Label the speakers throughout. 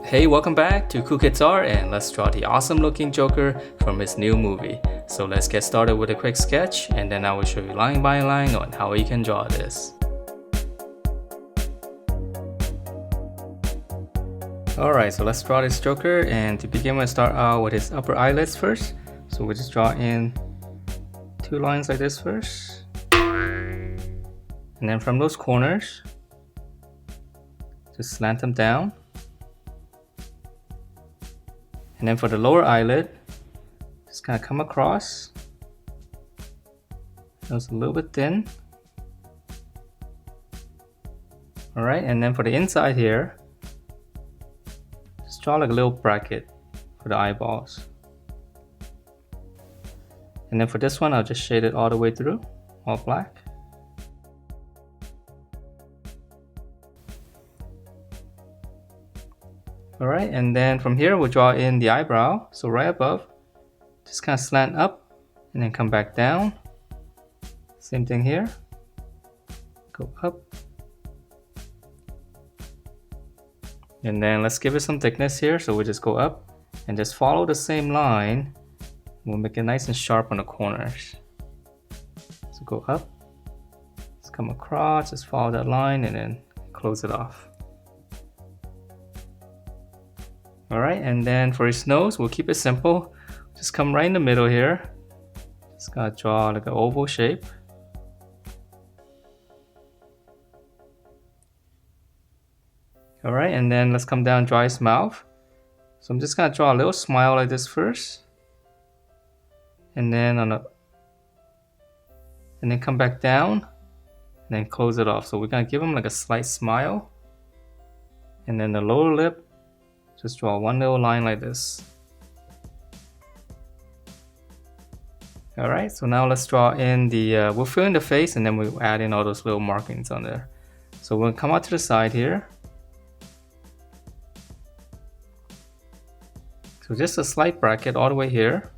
Speaker 1: Hey, welcome back to Cool Kids Art, and let's draw the awesome looking Joker from his new movie. So let's get started with a quick sketch, and then I will show you line by line on how you can draw this. Alright, so let's draw this Joker, and to begin we'll start out with his upper eyelids first. So we'll just draw in 2 lines like this first. And then from those corners, just slant them down. And then for the lower eyelid, just kind of come across. It's a little bit thin. Alright, and then for the inside here, just draw like a little bracket for the eyeballs. And then for this one, I'll just shade it all the way through, all black. Alright, and then from here we'll draw in the eyebrow. So right above, just kind of slant up and then come back down. Same thing here. Go up. And then let's give it some thickness here. So we'll just go up and just follow the same line. We'll make it nice and sharp on the corners. So go up, just come across, just follow that line and then close it off. Alright, and then for his nose, we'll keep it simple. Just come right in the middle here. Just gotta draw like an oval shape. Alright, and then let's come down and draw his mouth. So I'm just gonna draw a little smile like this first. And then come back down and then close it off. So we're gonna give him like a slight smile. And then the lower lip, just draw one little line like this. Alright, so now let's draw in the, we'll fill in the face and then we'll add in all those little markings on there. So we'll come out to the side here. So just a slight bracket all the way here.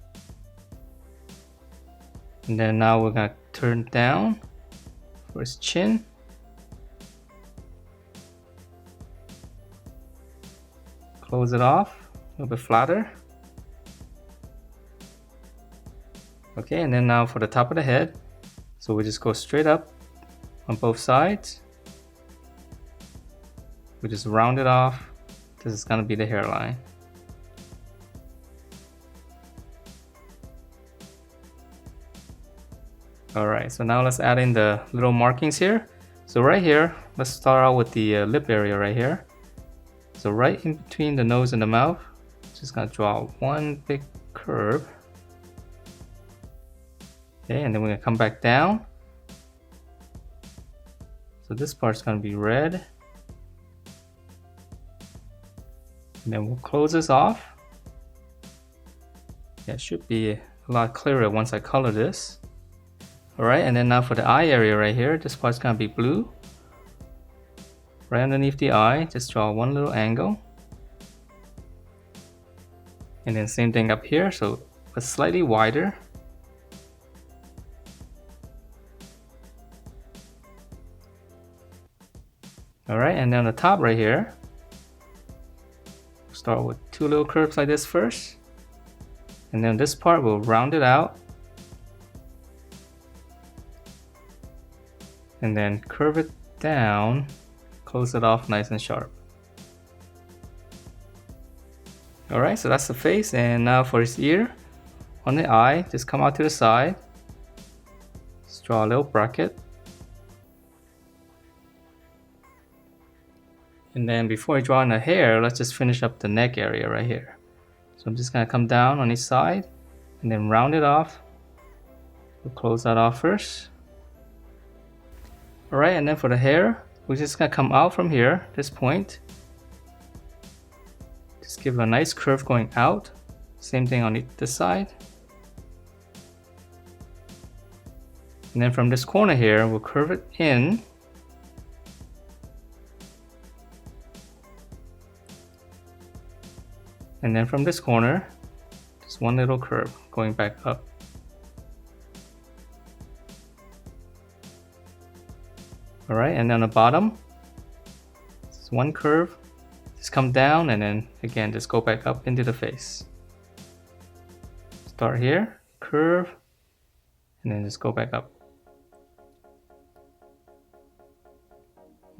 Speaker 1: And then now we're going to turn down for his chin. Close it off, a little bit flatter. Okay, and then now for the top of the head. So we just go straight up on both sides. We just round it off. This is going to be the hairline. Alright, so now let's add in the little markings here. So right here, let's start out with the lip area right here. So right in between the nose and the mouth, just gonna draw one big curve. Okay, and then we're gonna come back down. So this part's gonna be red. And then we'll close this off. Yeah, it should be a lot clearer once I color this. Alright, and then now for the eye area right here, this part's gonna be blue. Right underneath the eye, just draw one little angle. And then same thing up here, so but slightly wider. Alright, and then on the top right here, start with 2 little curves like this first. And then this part we'll round it out. And then curve it down, close it off nice and sharp. Alright, so that's the face, and now for his ear, on the eye, just come out to the side. Just draw a little bracket. And then before I draw in the hair, let's just finish up the neck area right here. So I'm just gonna come down on each side, and then round it off. We'll close that off first. Alright, and then for the hair, we're just gonna come out from here, this point. Just give it a nice curve going out. Same thing on this side. And then from this corner here, we'll curve it in. And then from this corner, just one little curve going back up. Alright, and then on the bottom, just one curve, Just come down and then again just go back up into the face. Start here, curve, and then just go back up.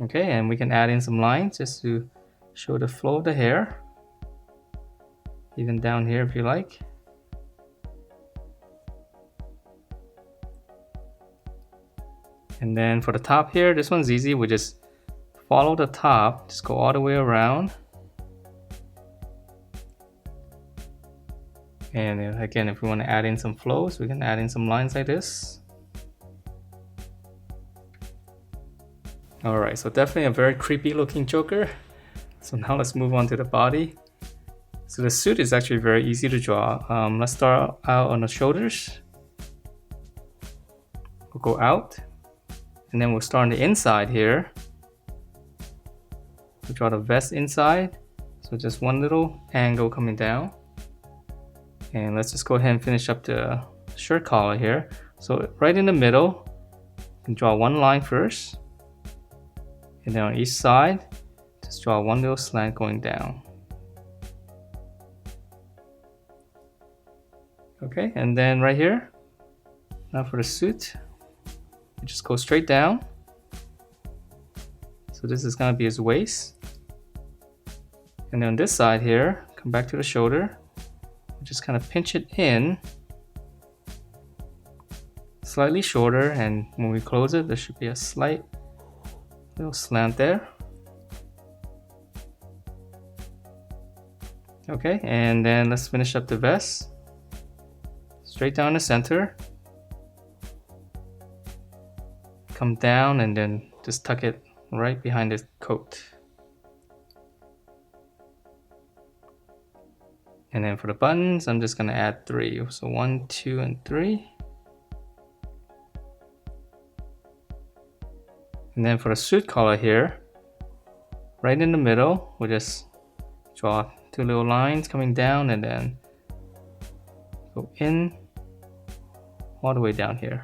Speaker 1: Okay, and we can add in some lines just to show the flow of the hair. Even down here if you like. And then for the top here, this one's easy. We just follow the top, just go all the way around. And again, if we want to add in some flows, we can add in some lines like this. Alright, so definitely a very creepy looking Joker. So now let's move on to the body. So the suit is actually very easy to draw. Let's start out on the shoulders. We'll go out. And then we'll start on the inside here. We'll draw the vest inside. So just one little angle coming down. And let's just go ahead and finish up the shirt collar here. So right in the middle, you can draw one line first. And then on each side, just draw one little slant going down. Okay, and then right here, now for the suit, you just go straight down. So this is gonna be his waist. And then on this side here, come back to the shoulder. Just kind of pinch it in. Slightly shorter, and when we close it, there should be a slight little slant there. Okay, and then let's finish up the vest. Straight down the center. Come down and then just tuck it right behind the coat. And then for the buttons, I'm just gonna add 3. So 1, 2, and 3. And then for the suit collar here, right in the middle, we'll just draw 2 little lines coming down and then go in all the way down here.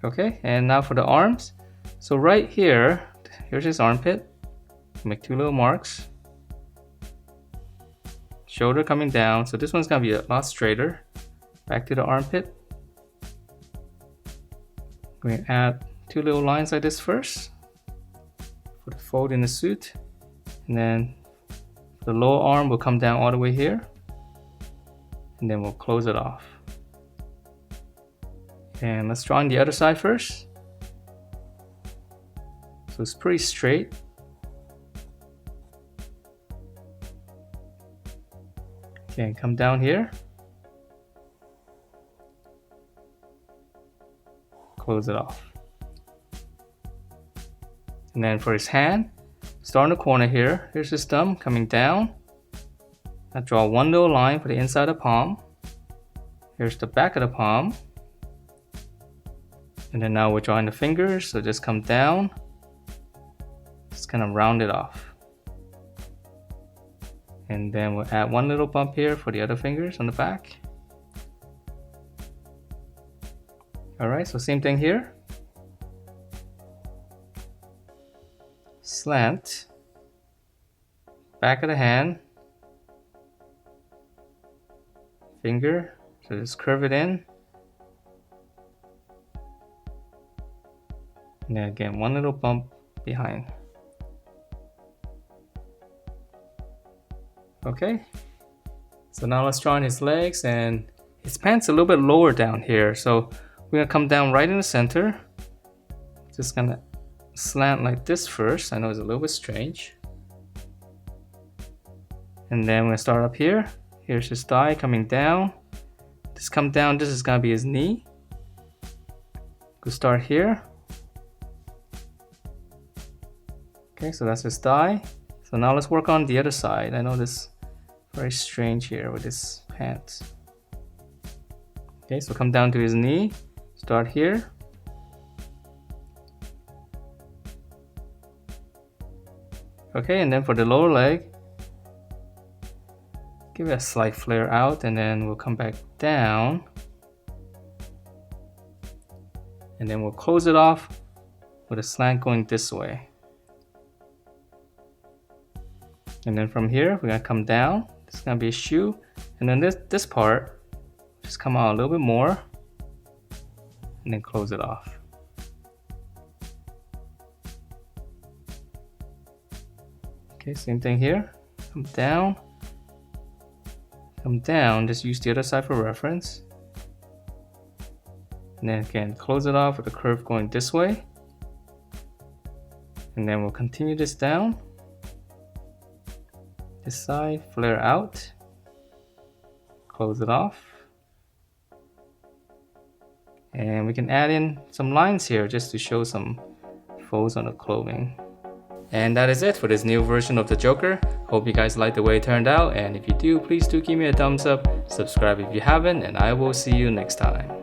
Speaker 1: Okay, and now for the arms. So right here, here's his armpit. Make 2 little marks. Shoulder coming down, so this one's gonna be a lot straighter. Back to the armpit. We're gonna add 2 little lines like this first for the fold in the suit, and then the lower arm will come down all the way here, and then we'll close it off. And let's draw on the other side first. So it's pretty straight. Okay, come down here. Close it off. And then for his hand, start in the corner here. Here's his thumb coming down. I draw 1 little line for the inside of the palm. Here's the back of the palm. And then now we're drawing the fingers, so just come down. Just kind of round it off. And then we'll add 1 little bump here for the other fingers on the back. Alright, so same thing here. Slant. Back of the hand. Finger. So just curve it in. And then again, 1 little bump behind. Okay, so now let's draw on his legs, and his pants a little bit lower down here. So we're gonna come down right in the center. Just gonna slant like this first. I know it's a little bit strange. And then we're gonna start up here. Here's his thigh coming down. Just come down, this is gonna be his knee. We'll start here. Okay, so that's his thigh. So now let's work on the other side. I know this is very strange here with his pants. Okay, so come down to his knee. Start here. Okay, and then for the lower leg, give it a slight flare out, and then we'll come back down. And then we'll close it off with a slant going this way. And then from here, we're gonna come down. It's gonna be a shoe. And then this part, just come out a little bit more. And then close it off. Okay, same thing here. Come down. Come down, just use the other side for reference. And then again, close it off with a curve going this way. And then we'll continue this down. This side, flare out. Close it off. And we can add in some lines here just to show some folds on the clothing. And that is it for this new version of the Joker. Hope you guys like the way it turned out, and if you do, please do give me a thumbs up, subscribe if you haven't, and I will see you next time.